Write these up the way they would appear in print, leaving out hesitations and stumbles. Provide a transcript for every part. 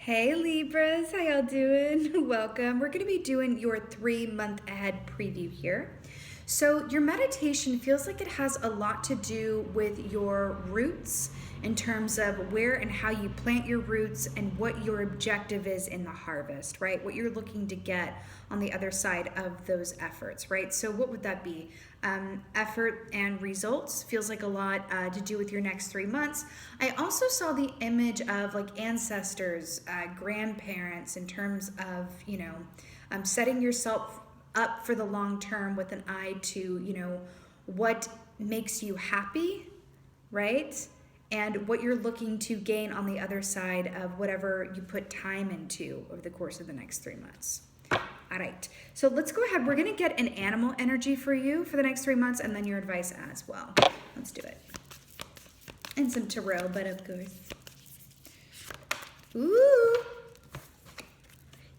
Hey Libras, how y'all doing? Welcome. We're going to be doing your 3-month ahead preview here. So your meditation feels like it has a lot to do with your roots in terms of where and how you plant your roots and what your objective is in the harvest, right? What you're looking to get on the other side of those efforts, right? So what would that be? Effort and results feels like a lot to do with your next 3 months. I also saw the image of like ancestors, grandparents in terms of, setting yourself up for the long term with an eye to, what makes you happy, right? And what you're looking to gain on the other side of whatever you put time into over the course of the next 3 months. All right, so let's go ahead. We're going to get an animal energy for you for the next 3 months and then your advice as well. Let's do it. And some tarot, but of course. Ooh.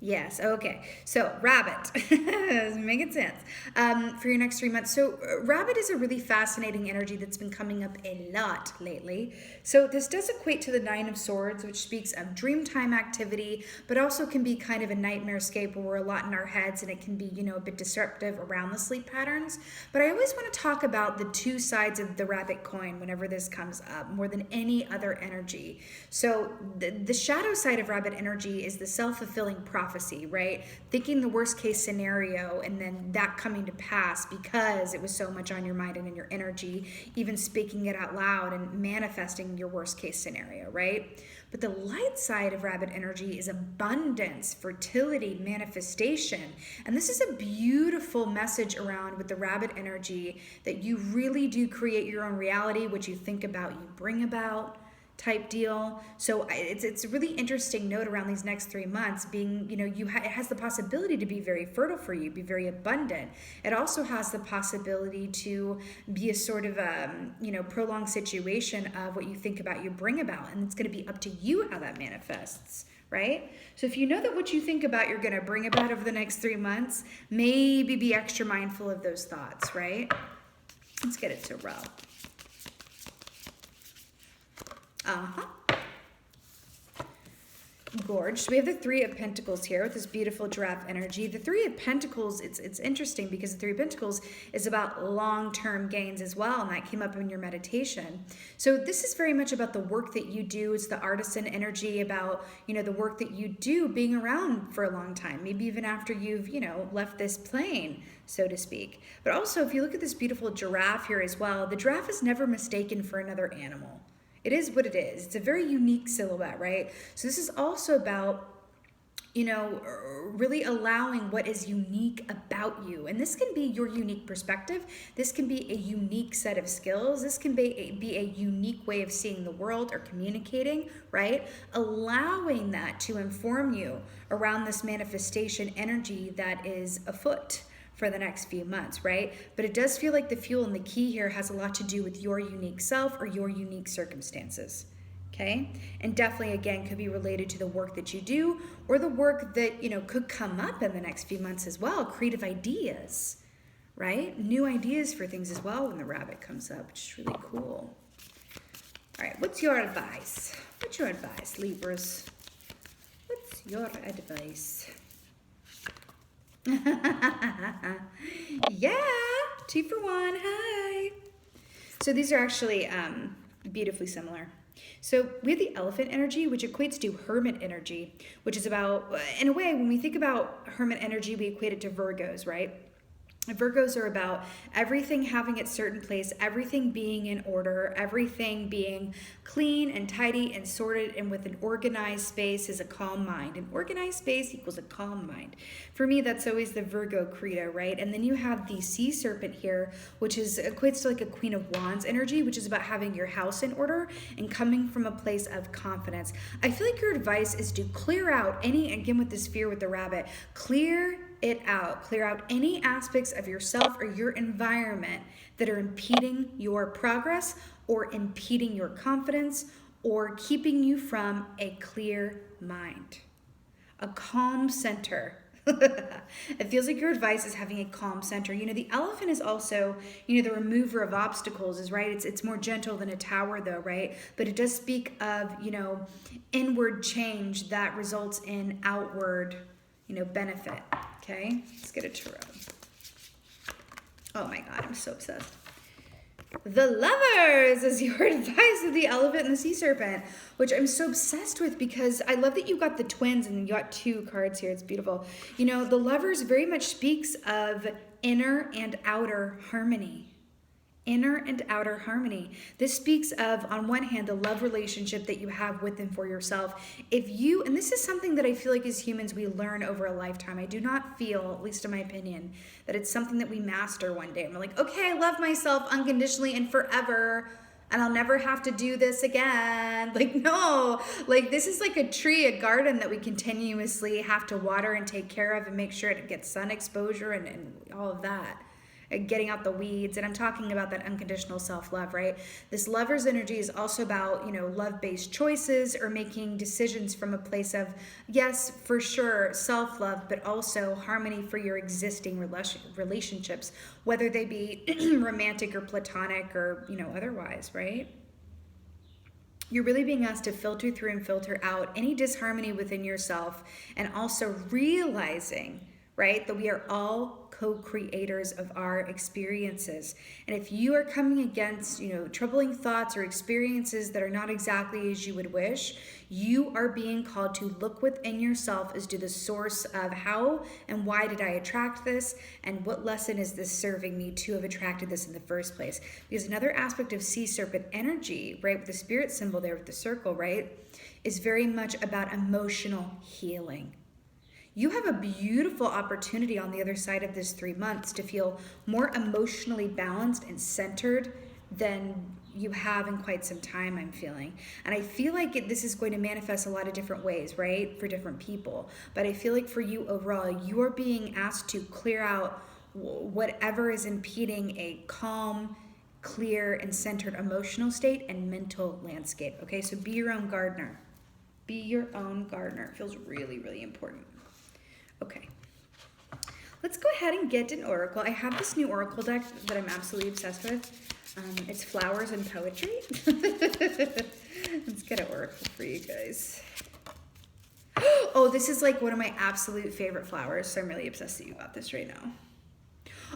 Yes, okay. So, rabbit. Making sense. For your next 3 months. So, rabbit is a really fascinating energy that's been coming up a lot lately. So, this does equate to the 9 of Swords, which speaks of dreamtime activity, but also can be kind of a nightmare scape where we're a lot in our heads and it can be, a bit disruptive around the sleep patterns. But I always want to talk about the two sides of the rabbit coin whenever this comes up, more than any other energy. So, the shadow side of rabbit energy is the self-fulfilling prophecy, right? Thinking the worst case scenario and then that coming to pass because it was so much on your mind and in your energy, even speaking it out loud and manifesting your worst case scenario, right? But the light side of rabbit energy is abundance, fertility, manifestation. And this is a beautiful message around with the rabbit energy that you really do create your own reality. What you think about, you bring about type deal. So it's a really interesting note around these next 3 months being, it has the possibility to be very fertile for you, be very abundant. It also has the possibility to be a sort of prolonged situation of what you think about, you bring about, and it's going to be up to you how that manifests. Right? So if you know that what you think about you're going to bring about over the next 3 months, maybe be extra mindful of those thoughts, right? Let's get it to row. Gorge. We have the 3 of Pentacles here with this beautiful giraffe energy. The 3 of Pentacles, it's interesting because the 3 of Pentacles is about long-term gains as well, and that came up in your meditation. So this is very much about the work that you do. It's the artisan energy about, the work that you do being around for a long time, maybe even after you've, left this plane, so to speak. But also, if you look at this beautiful giraffe here as well, the giraffe is never mistaken for another animal. It is what it is. It's a very unique silhouette, right? So this is also about, really allowing what is unique about you. And this can be your unique perspective. This can be a unique set of skills. This can be a unique way of seeing the world or communicating, right? Allowing that to inform you around this manifestation energy that is afoot for the next few months, right? But it does feel like the fuel and the key here has a lot to do with your unique self or your unique circumstances, okay? And definitely, again, could be related to the work that you do or the work that, could come up in the next few months as well. Creative ideas, right? New ideas for things as well when the rabbit comes up, which is really cool. All right, what's your advice? What's your advice, Libras? What's your advice? Yeah, 2 for 1. Hi. So these are actually beautifully similar. So we have the elephant energy, which equates to hermit energy, which is about, in a way, when we think about hermit energy, we equate it to Virgos, right? Virgos are about everything having its certain place, everything being in order, everything being clean and tidy and sorted, and with an organized space is a calm mind. An organized space equals a calm mind. For me, that's always the Virgo credo, right? And then you have the sea serpent here, which equates to like a Queen of Wands energy, which is about having your house in order and coming from a place of confidence. I feel like your advice is to clear out again with this fear with the rabbit, clear out any aspects of yourself or your environment that are impeding your progress or impeding your confidence or keeping you from a clear mind, a calm center. It feels like your advice is having a calm center. You know, the elephant is also, you know, the remover of obstacles is right. It's more gentle than a tower though, right? But it does speak of, you know, inward change that results in outward, you know, benefit. Okay, let's get a tarot. Oh my God, I'm so obsessed. The Lovers is your advice of the elephant and the sea serpent, which I'm so obsessed with because I love that you got the twins and you got 2 cards here. It's beautiful. You know, the Lovers very much speaks of inner and outer harmony. Inner and outer harmony. This speaks of, on one hand, the love relationship that you have with and for yourself. If you, and this is something that I feel like as humans we learn over a lifetime. I do not feel, at least in my opinion, that it's something that we master one day. And we're like, okay, I love myself unconditionally and forever, and I'll never have to do this again. Like, no, like this is like a tree, a garden that we continuously have to water and take care of and make sure it gets sun exposure and all of that. Getting out the weeds. And I'm talking about that unconditional self-love, right? This Lover's energy is also about, you know, love-based choices or making decisions from a place of, yes, for sure, self-love, but also harmony for your existing relationships, whether they be romantic or platonic or, you know, otherwise, right? You're really being asked to filter through and filter out any disharmony within yourself, and also realizing, right, that we are all co-creators of our experiences. And if you are coming against, you know, troubling thoughts or experiences that are not exactly as you would wish, you are being called to look within yourself as to the source of how and why did I attract this, and what lesson is this serving me to have attracted this in the first place. Because another aspect of sea serpent energy, right, with the spirit symbol there with the circle, right, is very much about emotional healing. You have a beautiful opportunity on the other side of this 3 months to feel more emotionally balanced and centered than you have in quite some time, I'm feeling. And I feel like this is going to manifest a lot of different ways, right, for different people. But I feel like for you overall, you are being asked to clear out whatever is impeding a calm, clear, and centered emotional state and mental landscape. Okay, so be your own gardener. Be your own gardener. It feels really, really important. Okay, let's go ahead and get an oracle. I have this new oracle deck that I'm absolutely obsessed with. It's flowers and poetry. Let's get an oracle for you guys. Oh, this is like one of my absolute favorite flowers, so I'm really obsessed that you got this right now.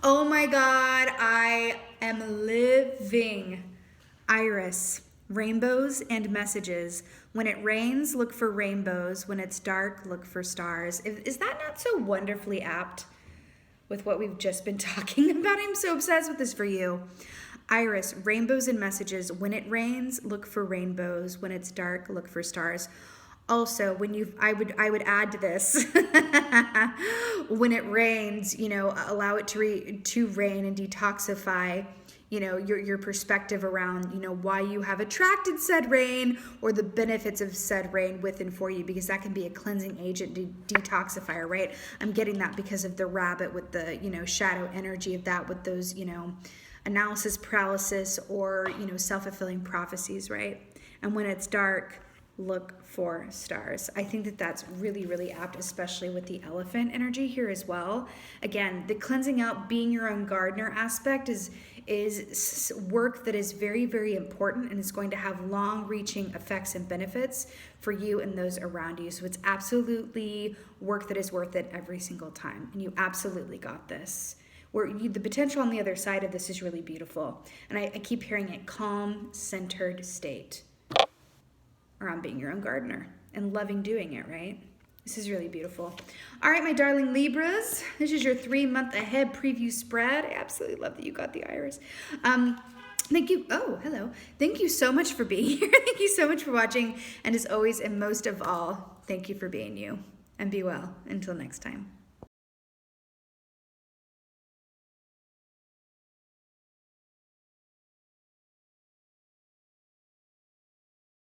Oh my God, I am living. Iris. Rainbows and messages. When it rains, look for rainbows. When it's dark, look for stars. Is that not so wonderfully apt with what we've just been talking about? I'm so obsessed with this for you. Iris, rainbows and messages. When it rains, look for rainbows. When it's dark, look for stars. Also, I would add to this, when it rains, you know, allow it to rain and detoxify, you know, your perspective around, you know, why you have attracted said rain or the benefits of said rain with and for you, because that can be a cleansing agent, detoxifier, right? I'm getting that because of the rabbit with the, you know, shadow energy of that with those, you know, analysis paralysis or, you know, self-fulfilling prophecies, right? And when it's dark, look for stars. I think that that's really, really apt, especially with the elephant energy here as well. Again, the cleansing out, being your own gardener aspect is work that is very, very important, and it's going to have long-reaching effects and benefits for you and those around you. So it's absolutely work that is worth it every single time, and you absolutely got this. The potential on the other side of this is really beautiful, and I keep hearing it, calm, centered state around being your own gardener and loving doing it, right? This is really beautiful. All right, my darling Libras, this is your 3-month ahead preview spread. I absolutely love that you got the iris. Thank you. Oh, hello. Thank you so much for being here. Thank you so much for watching. And as always, and most of all, thank you for being you. And be well. Until next time.